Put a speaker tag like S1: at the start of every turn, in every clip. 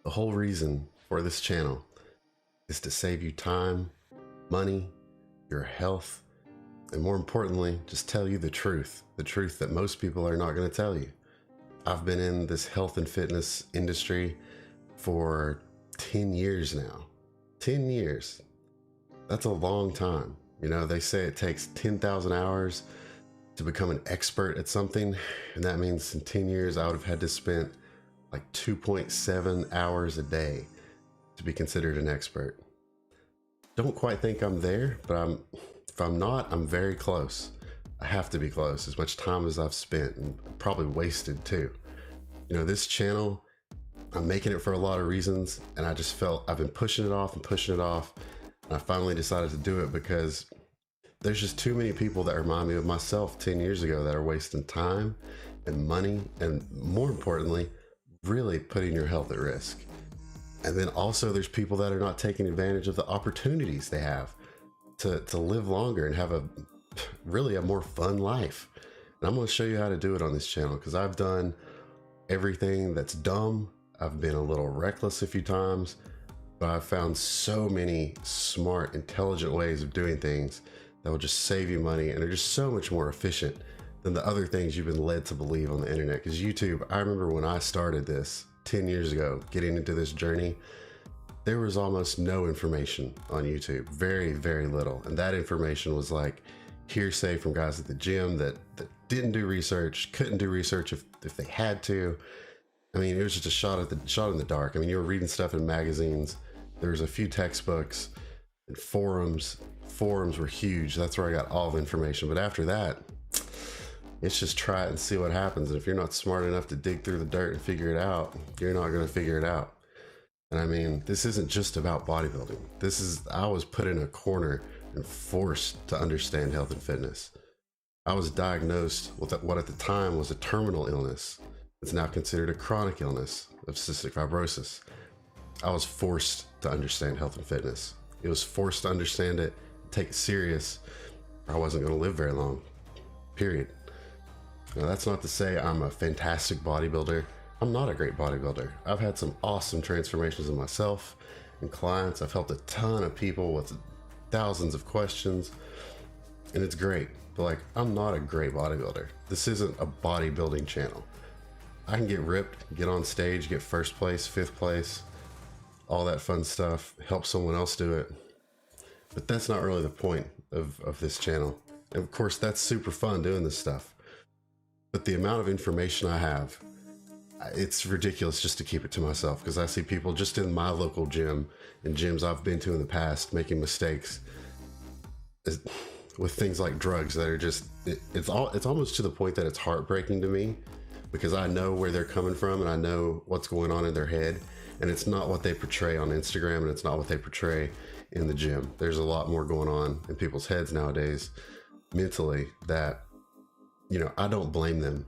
S1: The whole reason for this channel is to save you time, money, your health, and more importantly, just tell you the truth that most people are not going to tell you. I've been in this health and fitness industry for 10 years now. 10 years. That's a long time. You know, they say it takes 10,000 hours to become an expert at something. And that means in 10 years, I would have had to spend like 2.7 hours a day to be considered an expert. Don't quite think I'm there, but if I'm not, I'm very close. I have to be close, as much time as I've spent and probably wasted too. You know, this channel, I'm making it for a lot of reasons, and I just felt I've been pushing it off and pushing it off. And I finally decided to do it because there's just too many people that remind me of myself 10 years ago that are wasting time and money, and more importantly, really putting your health at risk. And then also there's people that are not taking advantage of the opportunities they have to live longer and have really a more fun life. And I'm going to show you how to do it on this channel, because I've done everything that's dumb. I've been a little reckless a few times, but I've found so many smart, intelligent ways of doing things that will just save you money and are just so much more efficient than the other things you've been led to believe on the internet. Because YouTube, I remember when I started this 10 years ago, getting into this journey, there was almost no information on YouTube, very, very little. And that information was like hearsay from guys at the gym that didn't do research, couldn't do research if they had to. I mean, it was just a shot in the dark. I mean, you were reading stuff in magazines. There was a few textbooks and forums. Forums were huge. That's where I got all the information. But after that, it's just try it and see what happens. And if you're not smart enough to dig through the dirt and figure it out, you're not going to figure it out. And I mean, this isn't just about bodybuilding. I was put in a corner and forced to understand health and fitness. I was diagnosed with what at the time was a terminal illness. It's now considered a chronic illness of cystic fibrosis. I was forced to understand health and fitness. It was forced to understand it, take it serious, or I wasn't going to live very long, period. Now, that's not to say I'm a fantastic bodybuilder. I'm not a great bodybuilder. I've had some awesome transformations in myself and clients. I've helped a ton of people with thousands of questions, and it's great. But like, I'm not a great bodybuilder. This isn't a bodybuilding channel. I can get ripped, get on stage, get first place, fifth place, all that fun stuff, help someone else do it. But that's not really the point of this channel. And of course, that's super fun doing this stuff. But the amount of information I have, it's ridiculous just to keep it to myself, because I see people just in my local gym and gyms I've been to in the past making mistakes with things like drugs that are just, it's almost to the point that it's heartbreaking to me, because I know where they're coming from and I know what's going on in their head, and it's not what they portray on Instagram, and it's not what they portray in the gym. There's a lot more going on in people's heads nowadays mentally that, you know, I don't blame them,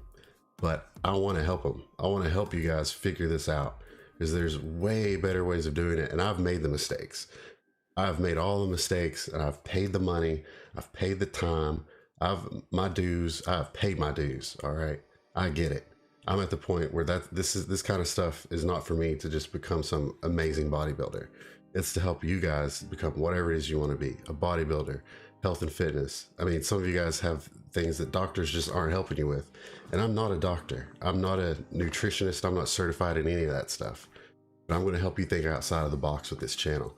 S1: but I want to help them. I want to help you guys figure this out, because there's way better ways of doing it. And I've made the mistakes. I've made all the mistakes, and I've paid the money. I've paid the time. I've paid my dues. All right. I get it. I'm at the point where this kind of stuff is not for me to just become some amazing bodybuilder. It's to help you guys become whatever it is you want to be, a bodybuilder, health and fitness. I mean, some of you guys have things that doctors just aren't helping you with. And I'm not a doctor. I'm not a nutritionist. I'm not certified in any of that stuff. But I'm going to help you think outside of the box with this channel.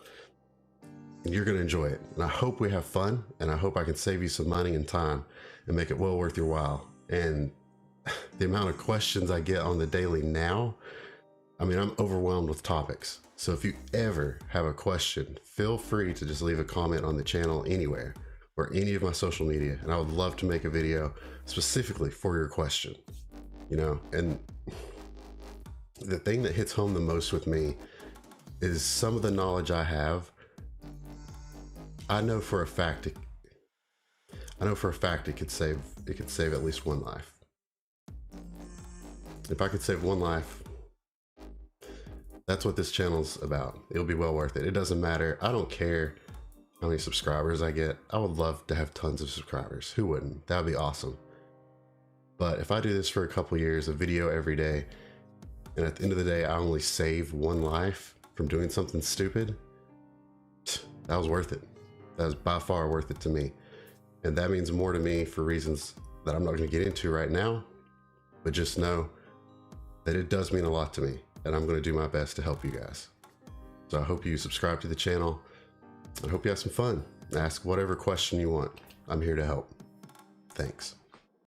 S1: And you're going to enjoy it. And I hope we have fun. And I hope I can save you some money and time and make it well worth your while. And the amount of questions I get on the daily now, I mean, I'm overwhelmed with topics. So if you ever have a question, feel free to just leave a comment on the channel anywhere or any of my social media. And I would love to make a video specifically for your question, you know. And the thing that hits home the most with me is some of the knowledge I have. I know for a fact it could save at least one life. If I could save one life, that's what this channel's about. It'll be well worth it. It doesn't matter. I don't care how many subscribers I get. I would love to have tons of subscribers. Who wouldn't? That'd be awesome. But if I do this for a couple years, a video every day, and at the end of the day, I only save one life from doing something stupid, that was worth it. That was by far worth it to me. And that means more to me for reasons that I'm not going to get into right now, but just know that it does mean a lot to me, and I'm going to do my best to help you guys. So I hope you subscribe to the channel. I hope you have some fun. Ask whatever question you want. I'm here to help. Thanks.